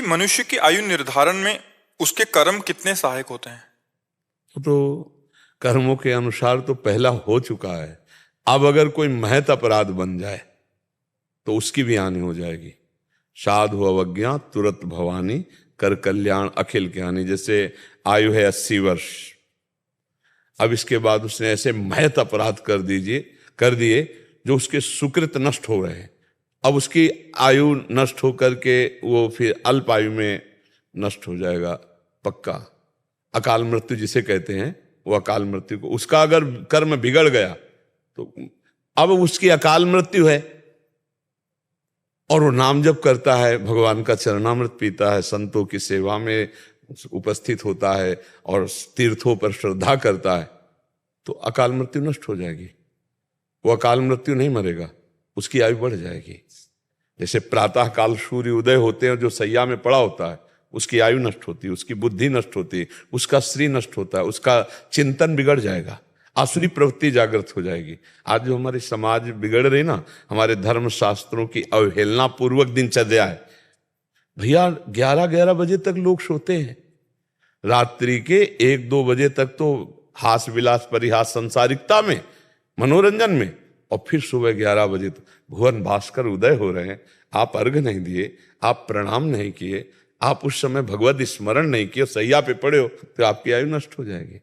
मनुष्य की आयु निर्धारण में उसके कर्म कितने सहायक होते हैं? तो कर्मों के अनुसार तो पहला हो चुका है। अब अगर कोई महत अपराध बन जाए तो उसकी भी हानि हो जाएगी। साधु अवज्ञा तुरंत भवानी, कर कल्याण अखिल की हानि। जैसे आयु है 80 वर्ष, अब इसके बाद उसने ऐसे महत अपराध कर दिए जो उसके सुकृत नष्ट हो रहे हैं। अब उसकी आयु नष्ट होकर के वो फिर अल्प आयु में नष्ट हो जाएगा पक्का। अकाल मृत्यु जिसे कहते हैं, वो अकाल मृत्यु को, उसका अगर कर्म बिगड़ गया तो अब उसकी अकाल मृत्यु है और वो नाम जप करता है, भगवान का चरणामृत पीता है, संतों की सेवा में उपस्थित होता है और तीर्थों पर श्रद्धा करता है, तो अकाल मृत्यु नष्ट हो जाएगी। वो अकाल मृत्यु नहीं मरेगा, उसकी आयु बढ़ जाएगी। जैसे प्रातः काल सूर्य उदय होते हैं, जो सैया में पड़ा होता है उसकी आयु नष्ट होती है, उसकी बुद्धि नष्ट होती है, उसका श्री नष्ट होता है, उसका चिंतन बिगड़ जाएगा, आसुरी प्रवृत्ति जागृत हो जाएगी। आज जो हमारे समाज बिगड़ रही ना, हमारे धर्म शास्त्रों की अवहेलना पूर्वक दिनचर्या है। भैया 11-11 बजे तक लोग सोते हैं, रात्रि के 1-2 बजे तक तो हास विलास परिहास संसारिकता में, मनोरंजन में, और फिर सुबह 11 बजे तक भुवन भास्कर उदय हो रहे हैं। आप अर्घ नहीं दिए, आप प्रणाम नहीं किए, आप उस समय भगवत स्मरण नहीं किए, सैया पे पड़े हो, तो आपकी आयु नष्ट हो जाएगी,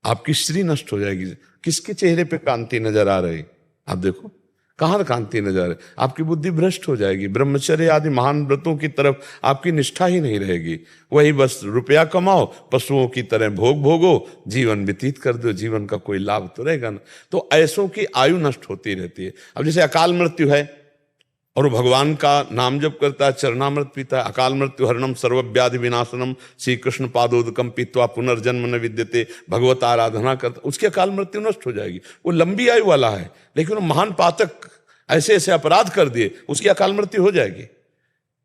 आपकी श्री नष्ट हो जाएगी। किसके चेहरे पे कांति नजर आ रही? आप देखो कहाँ कांति नजर आ रही? आपकी बुद्धि भ्रष्ट हो जाएगी। ब्रह्मचर्य आदि महान व्रतों की तरफ आपकी निष्ठा ही नहीं रहेगी। वही बस रुपया कमाओ, पशुओं की तरह भोग भोगो, जीवन व्यतीत कर दो, जीवन का कोई लाभ तो रहेगा ना। तो ऐसों की आयु नष्ट होती रहती है। अब जैसे अकाल मृत्यु है और वो भगवान का नाम जप करता है, चरणामृत पीता है, अकाल मृत्यु हरणम सर्वव्याधि विनाशनम श्री कृष्ण पादोदकम पीत्वा पुनर्जन्म न विद्यते, भगवत आराधना करता, उसकी अकाल मृत्यु नष्ट हो जाएगी। वो लंबी आयु वाला है, लेकिन वो महान पातक ऐसे ऐसे अपराध कर दिए, उसकी अकाल मृत्यु हो जाएगी।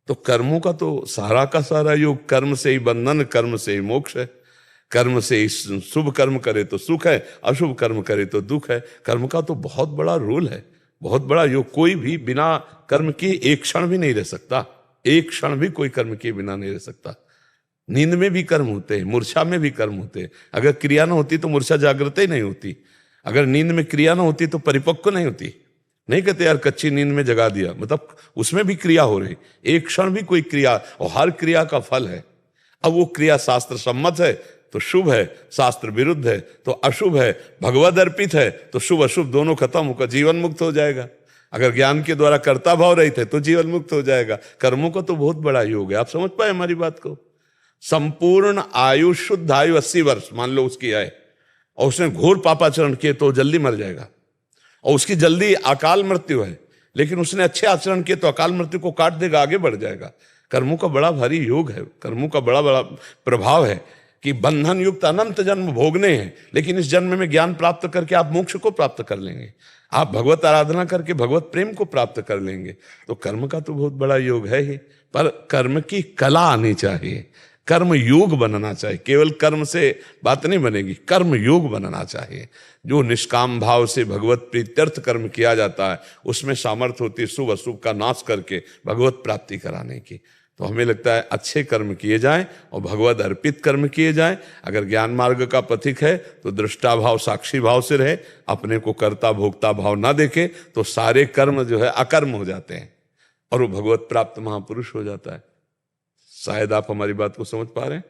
तो कर्मों का तो सारा का सारा योग, कर्म से ही बंधन, कर्म से ही मोक्ष है। कर्म से ही शुभ कर्म करे तो सुख है, अशुभ कर्म करे तो दुख है। कर्म का तो बहुत बड़ा रोल है, बहुत बड़ा योग। कोई भी बिना कर्म किए एक क्षण भी नहीं रह सकता, एक क्षण भी कोई कर्म किए बिना नहीं रह सकता। नींद में भी कर्म होते हैं, मूर्छा में भी कर्म होते हैं। अगर क्रिया ना होती तो मूर्छा जागृत ही नहीं होती, अगर नींद में क्रिया ना होती तो परिपक्व नहीं होती। नहीं कहते यार कच्ची नींद में जगा दिया, मतलब उसमें भी क्रिया हो रही, एक क्षण भी कोई क्रिया, और हर क्रिया का फल है। अब वो क्रिया शास्त्र सम्मत है तो शुभ है, शास्त्र विरुद्ध है तो अशुभ है, भगवद अर्पित है तो शुभ अशुभ दोनों खत्म होकर जीवन मुक्त हो जाएगा। अगर ज्ञान के द्वारा कर्ता भाव रहित है तो जीवन मुक्त हो जाएगा। कर्मों का तो बहुत बड़ा योग है। आप समझ पाए हमारी बात को? संपूर्ण आयु, शुद्ध आयु 80 वर्ष मान लो उसकी आए, और उसने घोर पापाचरण किए तो जल्दी मर जाएगा, और उसकी जल्दी अकाल मृत्यु है। लेकिन उसने अच्छे आचरण किए तो अकाल मृत्यु को काट देगा, आगे बढ़ जाएगा। कर्मों का बड़ा भारी योग है, कर्मों का बड़ा बड़ा प्रभाव है कि बंधन युक्त अनंत जन्म भोगने हैं, लेकिन इस जन्म में ज्ञान प्राप्त करके आप मोक्ष को प्राप्त कर लेंगे, आप भगवत आराधना करके भगवत प्रेम को प्राप्त कर लेंगे। तो कर्म का तो बहुत बड़ा योग है ही, पर कर्म की कला आनी चाहिए, कर्म योग बनना चाहिए। केवल कर्म से बात नहीं बनेगी, कर्म योग बनना चाहिए। जो निष्काम भाव से भगवत प्रीत्यर्थ कर्म किया जाता है, उसमें सामर्थ्य होती है शुभ अशुभ का नाश करके भगवत प्राप्ति कराने की। तो हमें लगता है अच्छे कर्म किए जाएं और भगवत अर्पित कर्म किए जाएं। अगर ज्ञान मार्ग का पथिक है तो दृष्टा भाव साक्षी भाव से रहे, अपने को कर्ता भोक्ता भाव ना देखे, तो सारे कर्म जो है अकर्म हो जाते हैं और वो भगवत प्राप्त महापुरुष हो जाता है। शायद आप हमारी बात को समझ पा रहे हैं।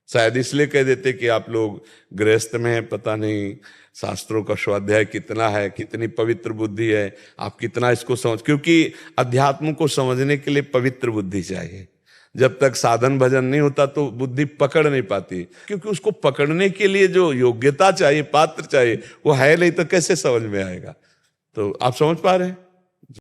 शायद इसलिए कह देते कि आप लोग गृहस्थ में हैं, पता नहीं शास्त्रों का स्वाध्याय कितना है, कितनी पवित्र बुद्धि है, आप कितना इसको समझ, क्योंकि अध्यात्म को समझने के लिए पवित्र बुद्धि चाहिए। जब तक साधन भजन नहीं होता तो बुद्धि पकड़ नहीं पाती, क्योंकि उसको पकड़ने के लिए जो योग्यता चाहिए, पात्र चाहिए, वो है नहीं, तो कैसे समझ में आएगा? तो आप समझ पा रहे हैं।